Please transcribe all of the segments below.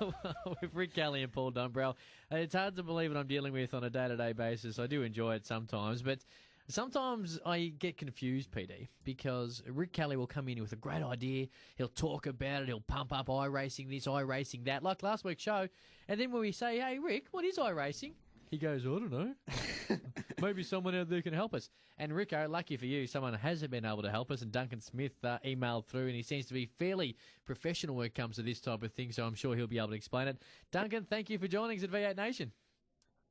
with Rick Kelly and Paul Dumbrell. It's hard to believe what I'm dealing with on a day-to-day basis. I do enjoy it sometimes, but sometimes I get confused, PD, because Rick Kelly will come in with a great idea. He'll talk about it. He'll pump up iRacing this, iRacing that, like last week's show. And then when we say, hey, Rick, what is iRacing? He goes, I don't know. Maybe someone out there can help us. And Rico, lucky for you, someone has been able to help us, and Duncan Smith emailed through, and he seems to be fairly professional when it comes to this type of thing, so I'm sure he'll be able to explain it. Duncan, thank you for joining us at V8 Nation.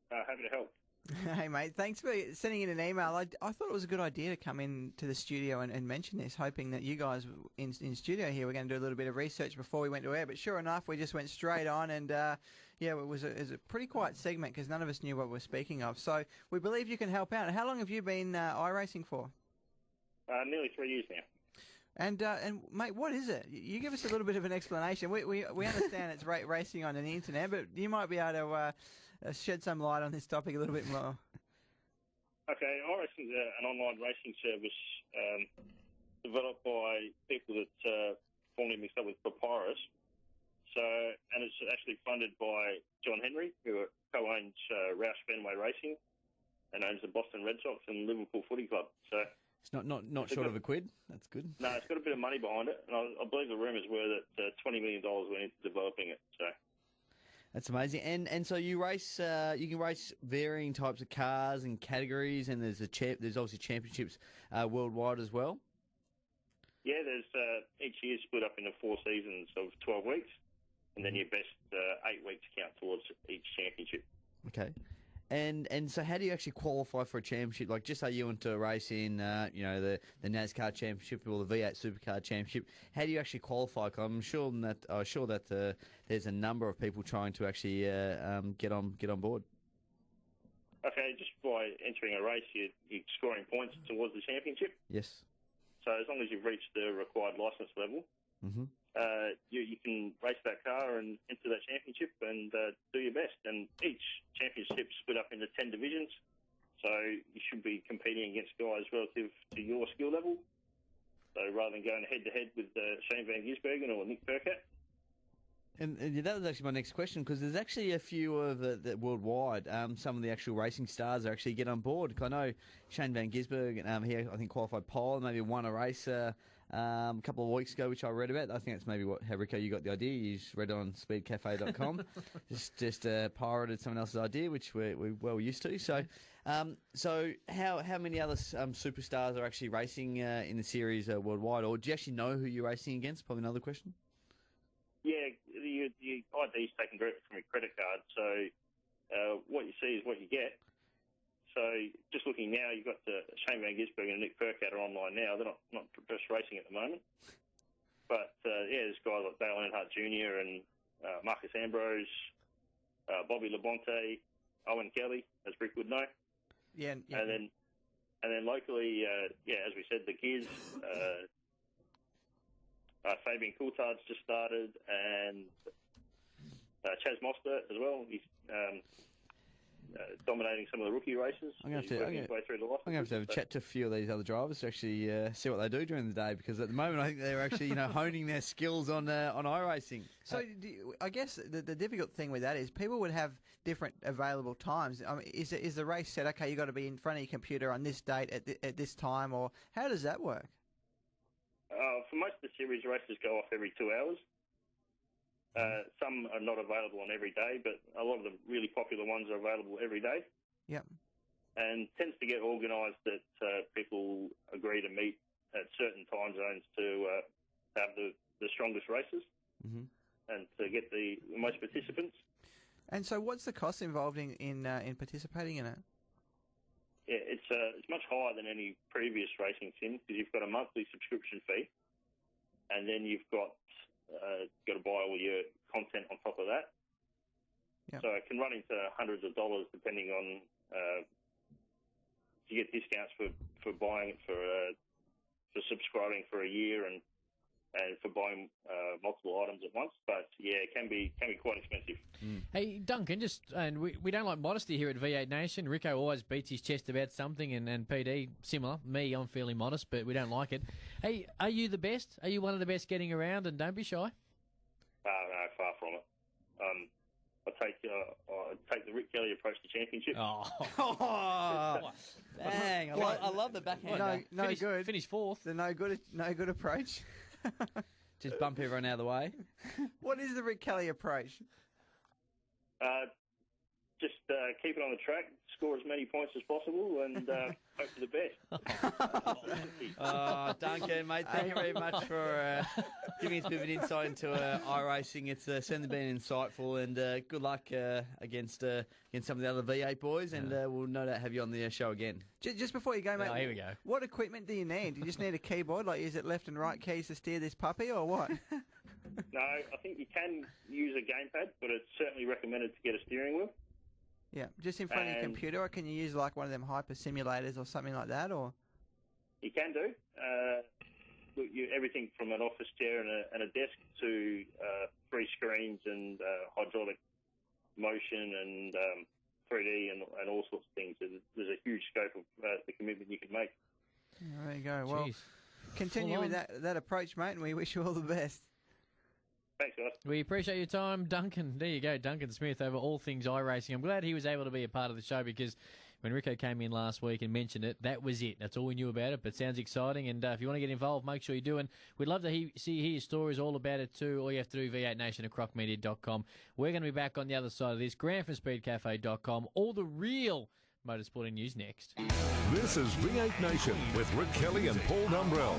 Happy to help. Hey, mate, thanks for sending in an email. I thought it was a good idea to come in to the studio and mention this, hoping that you guys in studio here were going to do a little bit of research before we went to air. But sure enough, we just went straight on, and it was a pretty quiet segment because none of us knew what we were speaking of. So we believe you can help out. How long have you been iRacing for? Nearly 3 years now. And mate, what is it? You give us a little bit of an explanation. We understand it's racing on the internet, but you might be able to shed some light on this topic a little bit more. Okay, iRacing is an online racing service developed by people that formerly mixed up with Papyrus. And it's actually funded by John Henry, who co-owns Roush Fenway Racing and owns the Boston Red Sox and Liverpool Footy Club. So. It's not short of a quid. That's good. No, it's got a bit of money behind it, and I believe the rumours were that $20 million went into developing it. So that's amazing. And so you race. You can race varying types of cars and categories, and there's obviously championships worldwide as well. Yeah, there's each year split up into 4 seasons of 12 weeks, and then your best 8 weeks count towards each championship. Okay. And so how do you actually qualify for a championship? Like, just say you want to race in, the NASCAR Championship or the V8 Supercar Championship. How do you actually qualify? 'Cause I'm sure that there's a number of people trying to actually get on board. Okay, just by entering a race, you're scoring points towards the championship. Yes. So as long as you've reached the required licence level, mm-hmm. You can race that car and enter that championship and do your best. And each championship is split up into 10 divisions, so you should be competing against guys relative to your skill level. So rather than going head-to-head with Shane Van Gisbergen or Nick Percat. And that was actually my next question, because there's actually a few of the worldwide. Some of the actual racing stars are actually get on board. I know Shane Van Gisbergen, he I think qualified pole and maybe won a race a couple of weeks ago, which I read about. I think that's maybe how Rico, you got the idea. You just read it on speedcafe.com. just pirated someone else's idea, which we're well used to. So how many other superstars are actually racing in the series worldwide, or do you actually know who you're racing against? Probably another question. Yeah, the ID is taken directly from your credit card, so what you see is what you get. So just looking now, you've got Shane Van Gisbergen and Nick Percat are online now. They're not just racing at the moment. But, there's guys like Dale Earnhardt Jr. and Marcus Ambrose, Bobby Labonte, Owen Kelly, as Rick would know. Yeah. And then locally, as we said, the Gears... Fabian Coulthard's just started, and Chaz Mostert as well. He's dominating some of the rookie races. I'm going to have a chat to a few of these other drivers to actually see what they do during the day, because at the moment I think they're actually honing their skills on iRacing. So I guess the difficult thing with that is people would have different available times. I mean, is the race set, okay, you've got to be in front of your computer on this date at this time, or how does that work? For most of the series, races go off every 2 hours. Some are not available on every day, but a lot of the really popular ones are available every day. Yep. And tends to get organised that people agree to meet at certain time zones to have the strongest races, mm-hmm. and to get the most participants. And so what's the cost involved in participating in it? Yeah, it's much higher than any previous racing sim, because you've got a monthly subscription fee, and then you've got to buy all your content on top of that. Yep. So it can run into hundreds of dollars depending on. You get discounts for buying it for subscribing for a year and for buying multiple items at once. But yeah, it can be quite expensive. Mm. Hey, Duncan, and we don't like modesty here at V8 Nation. Rico always beats his chest about something, and PD, similar. Me, I'm fairly modest, but we don't like it. Hey, are you the best? Are you one of the best getting around? And don't be shy. No, far from it. I take the Rick Kelly approach to championship. Oh, Oh, dang! I love the backhand. No good. Finish fourth. The no good approach. Just bump everyone out of the way. What is the Rick Kelly approach? Just keep it on the track, score as many points as possible, and hope for the best. Duncan, mate, thank you very much for giving us a bit of an insight into iRacing. It's certainly been insightful, and good luck against some of the other V8 boys, and we'll no doubt have you on the show again. Just before you go, mate, here we go. What equipment do you need? Do you just need a keyboard? Like, is it left and right keys to steer this puppy, or what? No, I think you can use a gamepad, but it's certainly recommended to get a steering wheel. Yeah, just in front of your computer, or can you use like one of them hyper simulators or something like that, or? You can do. Everything from an office chair and a desk to 3 screens and hydraulic motion and 3D and all sorts of things. There's a huge scope of the commitment you can make. There you go. Well, Jeez. continue with that approach, mate, and we wish you all the best. Thanks, guys. We appreciate your time, Duncan. There you go, Duncan Smith over all things iRacing. I'm glad he was able to be a part of the show because when Rico came in last week and mentioned it, that was it. That's all we knew about it, but sounds exciting. And if you want to get involved, make sure you do. And we'd love to hear stories all about it too. All you have to do, v8nation@crocmedia.com. We're going to be back on the other side of this, grandfonspeedcafe.com. All the real motorsporting news next. This is V8 Nation with Rick Kelly and Paul Dumbrell.